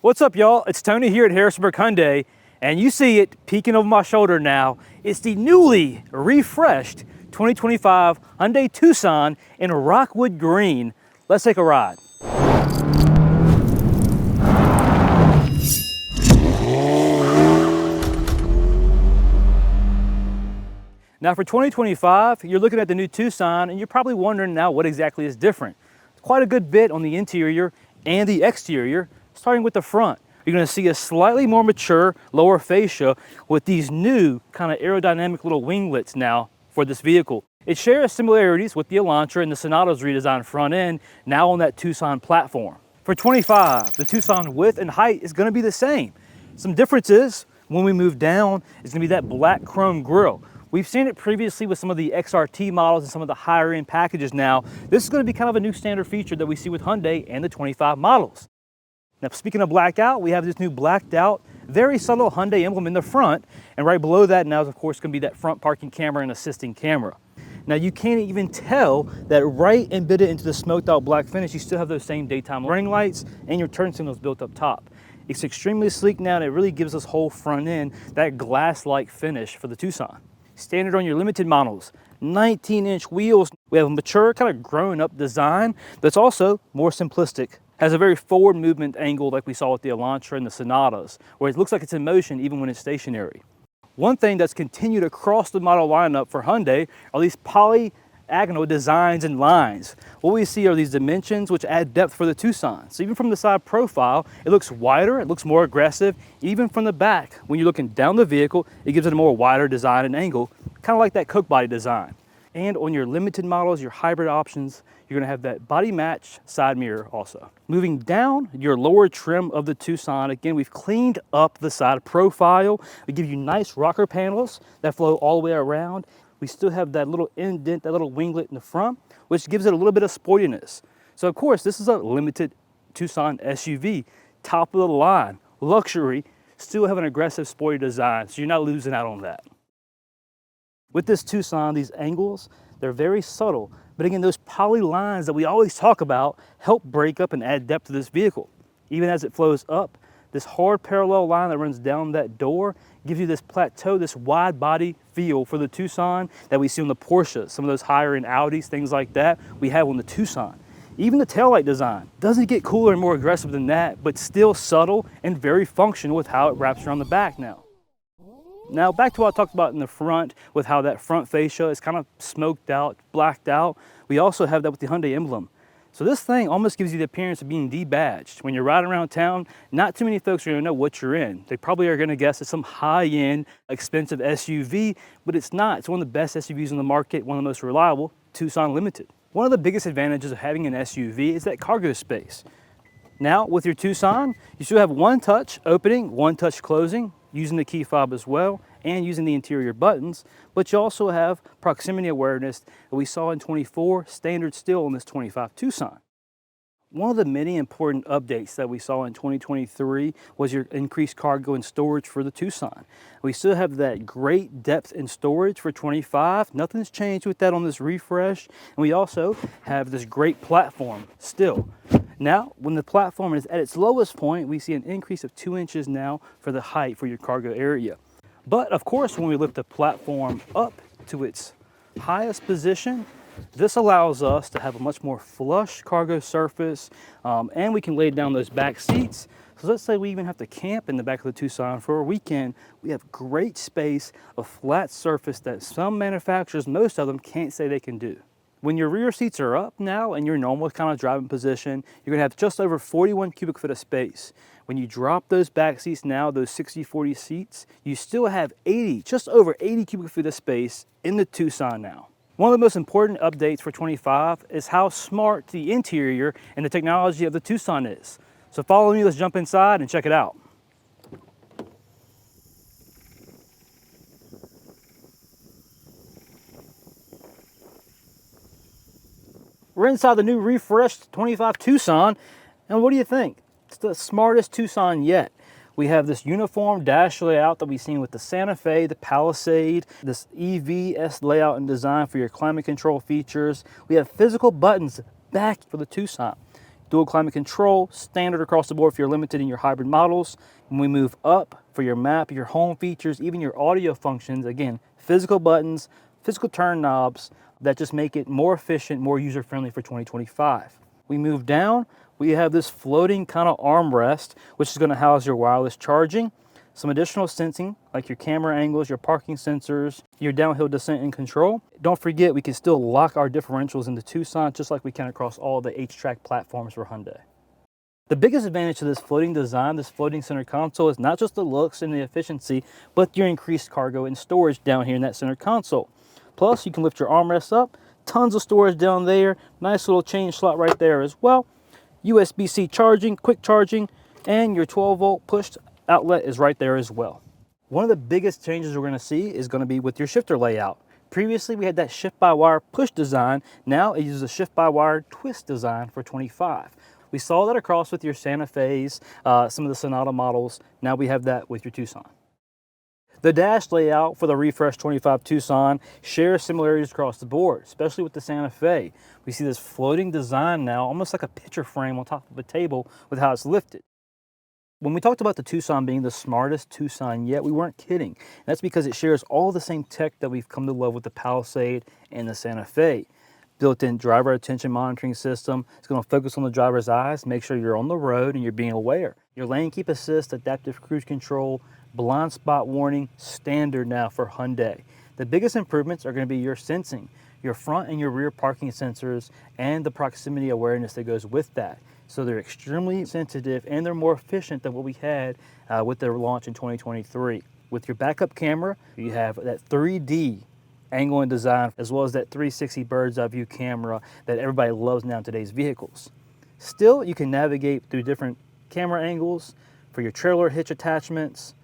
What's up, y'all? It's Tony here at Harrisonburg Hyundai, and you see it peeking over my shoulder now. It's the newly refreshed 2025 Hyundai Tucson in Rockwood Green. Let's take a ride. Now for 2025, you're looking at the new Tucson, and you're probably wondering now what exactly is different. It's quite a good bit on the interior and the exterior. Starting with the front, you're going to see a slightly more mature lower fascia with these new kind of aerodynamic little winglets now for this vehicle. It shares similarities with the Elantra and the Sonata's redesigned front end now on that Tucson platform. For 25, the Tucson width and height is going to be the same. Some differences when we move down is going to be that black chrome grille. We've seen it previously with some of the XRT models and some of the higher end packages now. This is going to be kind of a new standard feature that we see with Hyundai and the 25 models. Now, speaking of blacked out, we have this new blacked out, very subtle Hyundai emblem in the front, and right below that now is, of course, going to be that front parking camera and assisting camera. Now, you can't even tell that right embedded into the smoked out black finish, you still have those same daytime running lights and your turn signals built up top. It's extremely sleek now, and it really gives us whole front end that glass-like finish for the Tucson. Standard on your limited models, 19-inch wheels. We have a mature, kind of grown-up design that's also more simplistic. Has a very forward movement angle like we saw with the Elantra and the Sonatas, where it looks like it's in motion even when it's stationary. One thing that's continued across the model lineup for Hyundai are these polyagonal designs and lines. What we see are these dimensions which add depth for the Tucson. So even from the side profile, it looks wider, it looks more aggressive. Even from the back, when you're looking down the vehicle, it gives it a more wider design and angle, kind of like that Coke body design. And on your limited models, your hybrid options, you're gonna have that body match side mirror also. Moving down your lower trim of the Tucson, again, we've cleaned up the side profile. We give you nice rocker panels that flow all the way around. We still have that little indent, that little winglet in the front, which gives it a little bit of sportiness. So of course, this is a limited Tucson SUV, top of the line, luxury, still have an aggressive sporty design, so you're not losing out on that. With this Tucson, these angles, they're very subtle, but again, those poly lines that we always talk about help break up and add depth to this vehicle. Even as it flows up, this hard parallel line that runs down that door gives you this plateau, this wide body feel for the Tucson that we see on the Porsches, some of those higher end Audis, things like that, we have on the Tucson. Even the taillight design doesn't get cooler and more aggressive than that, but still subtle and very functional with how it wraps around the back now. Now back to what I talked about in the front with how that front fascia is kind of smoked out, blacked out. We also have that with the Hyundai emblem. So this thing almost gives you the appearance of being debadged. When you're riding around town, not too many folks are gonna know what you're in. They probably are gonna guess it's some high-end, expensive SUV, but it's not. It's one of the best SUVs on the market, one of the most reliable, Tucson Limited. One of the biggest advantages of having an SUV is that cargo space. Now with your Tucson, you still have one touch opening, one touch closing, using the key fob as well, and using the interior buttons, but you also have proximity awareness that we saw in 24, standard still in this 25 Tucson. One of the many important updates that we saw in 2023 was your increased cargo and storage for the Tucson. We still have that great depth in storage for 25. Nothing's changed with that on this refresh. And we also have this great platform still. Now, when the platform is at its lowest point, we see an increase of 2 inches now for the height for your cargo area. But of course, when we lift the platform up to its highest position, this allows us to have a much more flush cargo surface, and we can lay down those back seats. So let's say we even have to camp in the back of the Tucson for a weekend. We have great space, a flat surface that some manufacturers, most of them, can't say they can do. When your rear seats are up now in your normal kind of driving position, you're gonna have just over 41 cubic foot of space. When you drop those back seats now, those 60/40 seats, you still have just over 80 cubic feet of space in the Tucson now. One of the most important updates for 25 is how smart the interior and the technology of the Tucson is. So follow me, let's jump inside and check it out. We're inside the new refreshed 25 Tucson, and what do you think? It's the smartest Tucson yet. We have this uniform dash layout that we've seen with the Santa Fe, the Palisade, this EVS layout and design for your climate control features. We have physical buttons back for the Tucson. dual climate control, standard across the board if you're limited in your hybrid models. When we move up for your map, your home features, even your audio functions, again, physical buttons, physical turn knobs that just make it more efficient, more user-friendly for 2025. We move down, we have this floating kind of armrest, which is going to house your wireless charging, some additional sensing like your camera angles, your parking sensors, your downhill descent and control. Don't forget, we can still lock our differentials into Tucson just like we can across all the H-Track platforms for Hyundai. The biggest advantage to this floating design, this floating center console, is not just the looks and the efficiency, but your increased cargo and storage down here in that center console. Plus, you can lift your armrests up, tons of storage down there, nice little chain slot right there as well. USB-C charging, quick charging, and your 12-volt push outlet is right there as well. One of the biggest changes we're going to see is going to be with your shifter layout. Previously, we had that shift-by-wire push design. Now it uses a shift-by-wire twist design for 25. We saw that across with your Santa Fe's, some of the Sonata models. Now we have that with your Tucson. The dash layout for the refreshed 25 Tucson shares similarities across the board, especially with the Santa Fe. We see this floating design now, almost like a picture frame on top of a table with how it's lifted. When we talked about the Tucson being the smartest Tucson yet, we weren't kidding. That's because it shares all the same tech that we've come to love with the Palisade and the Santa Fe. Built-in driver attention monitoring system. It's going to focus on the driver's eyes, make sure you're on the road and you're being aware. Your lane keep assist, adaptive cruise control, blind spot warning, standard now for Hyundai. The biggest improvements are going to be your sensing, your front and your rear parking sensors, and the proximity awareness that goes with that. So they're extremely sensitive and they're more efficient than what we had with their launch in 2023. With your backup camera, you have that 3D angle and design, as well as that 360 bird's eye view camera that everybody loves now in today's vehicles. Still, you can navigate through different camera angles for your trailer hitch attachments,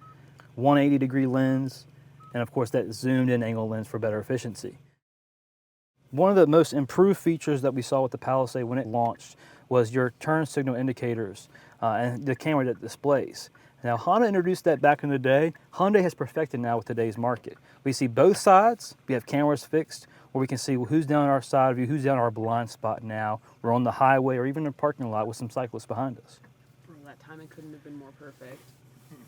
180-degree lens, and of course that zoomed in angle lens for better efficiency. One of the most improved features that we saw with the Palisade when it launched was your turn signal indicators and the camera that displays. Now, Honda introduced that back in the day. Hyundai has perfected now with today's market. We see both sides. We have cameras fixed where we can see who's down our side view, who's down our blind spot now. We're on the highway or even in a parking lot with some cyclists behind us. Bro, that timing couldn't have been more perfect.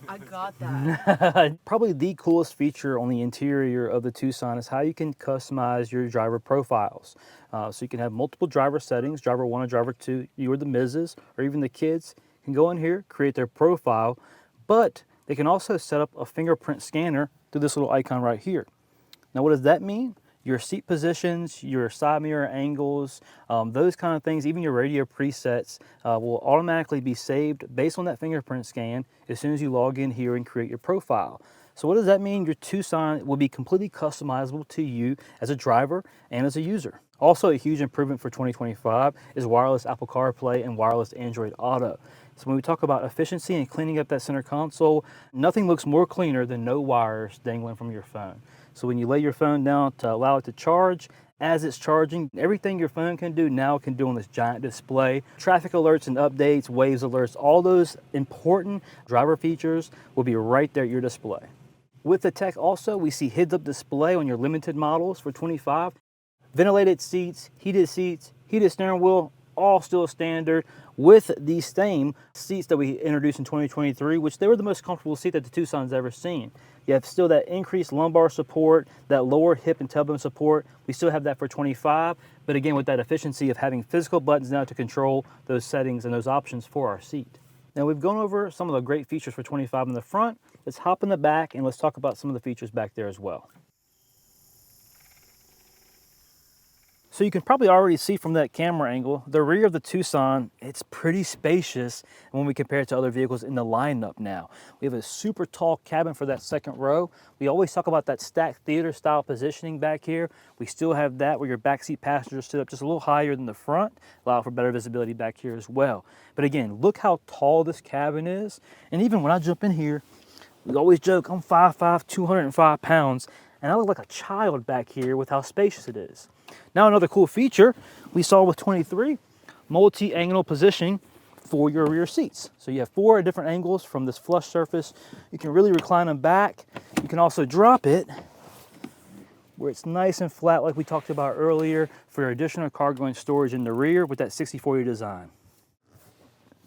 I got that. Probably the coolest feature on the interior of the Tucson is how you can customize your driver profiles. So you can have multiple driver settings, driver 1 or driver 2, you or the Mrs. or even the kids can go in here, create their profile, but they can also set up a fingerprint scanner through this little icon right here. Now what does that mean? Your seat positions, your side mirror angles, those kind of things, even your radio presets will automatically be saved based on that fingerprint scan as soon as you log in here and create your profile. So what does that mean? Your Tucson will be completely customizable to you as a driver and as a user. Also, a huge improvement for 2025 is wireless Apple CarPlay and wireless Android Auto. So when we talk about efficiency and cleaning up that center console, nothing looks more cleaner than no wires dangling from your phone. So when you lay your phone down to allow it to charge, as it's charging, everything your phone can do now it can do on this giant display. Traffic alerts and updates, waves alerts, all those important driver features will be right there at your display. With the tech also, we see heads-up display on your limited models for 25. Ventilated seats, heated steering wheel, all still standard with the same seats that we introduced in 2023, which they were the most comfortable seat that the Tucson's ever seen. You have still that increased lumbar support, that lower hip and tailbone support. We still have that for 25, but again, with that efficiency of having physical buttons now to control those settings and those options for our seat. Now we've gone over some of the great features for 25 in the front. Let's hop in the back and let's talk about some of the features back there as well. So you can probably already see from that camera angle, the rear of the Tucson, it's pretty spacious when we compare it to other vehicles in the lineup now. We have a super tall cabin for that second row. We always talk about that stacked theater style positioning back here. We still have that where your backseat passengers sit up just a little higher than the front, allow for better visibility back here as well. But again, look how tall this cabin is. And even when I jump in here, we always joke, I'm 5'5", 205 pounds, and I look like a child back here with how spacious it is. Now another cool feature we saw with 23, multi-angle positioning for your rear seats. So you have 4 different angles from this flush surface. You can really recline them back. You can also drop it where it's nice and flat like we talked about earlier for your additional cargo and storage in the rear with that 60/40 design.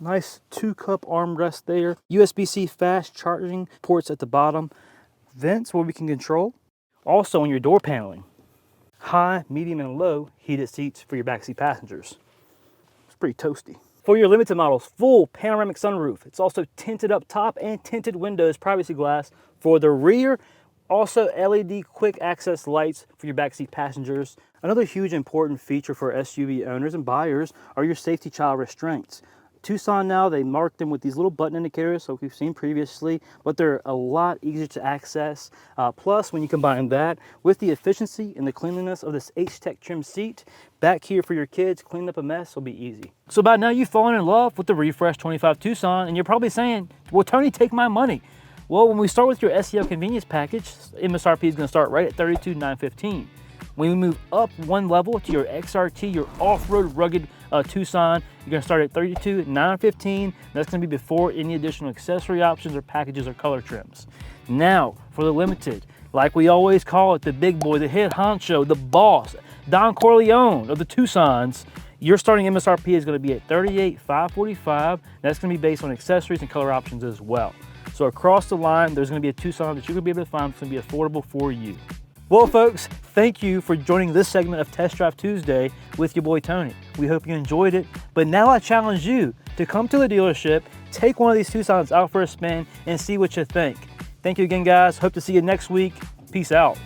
Nice 2-cup armrest there. USB-C fast charging ports at the bottom. Vents where we can control. Also on your door paneling, high, medium, and low heated seats for your backseat passengers. It's pretty toasty. For your limited models, full panoramic sunroof. It's also tinted up top and tinted windows, privacy glass for the rear. Also LED quick access lights for your backseat passengers. Another huge important feature for SUV owners and buyers are your safety child restraints. Tucson now, they mark them with these little button indicators, like we've seen previously, but they're a lot easier to access. Plus, when you combine that with the efficiency and the cleanliness of this H-Tech trim seat, back here for your kids, cleaning up a mess will be easy. So by now you've fallen in love with the Refresh 25 Tucson, and you're probably saying, well, Tony, take my money. Well, when we start with your SEL convenience package, MSRP is going to start right at $32,915. When we move up one level to your XRT, your off-road rugged Tucson, you're going to start at $32,915. That's going to be before any additional accessory options or packages or color trims. Now, for the limited, like we always call it, the big boy, the head honcho, the boss, Don Corleone of the Tucsons, your starting MSRP is going to be at $38,545. That's going to be based on accessories and color options as well. So across the line, there's going to be a Tucson that you're going to be able to find that's going to be affordable for you. Well, folks, thank you for joining this segment of Test Drive Tuesday with your boy Tony. We hope you enjoyed it, but now I challenge you to come to the dealership, take one of these Tucsons out for a spin, and see what you think. Thank you again, guys. Hope to see you next week. Peace out.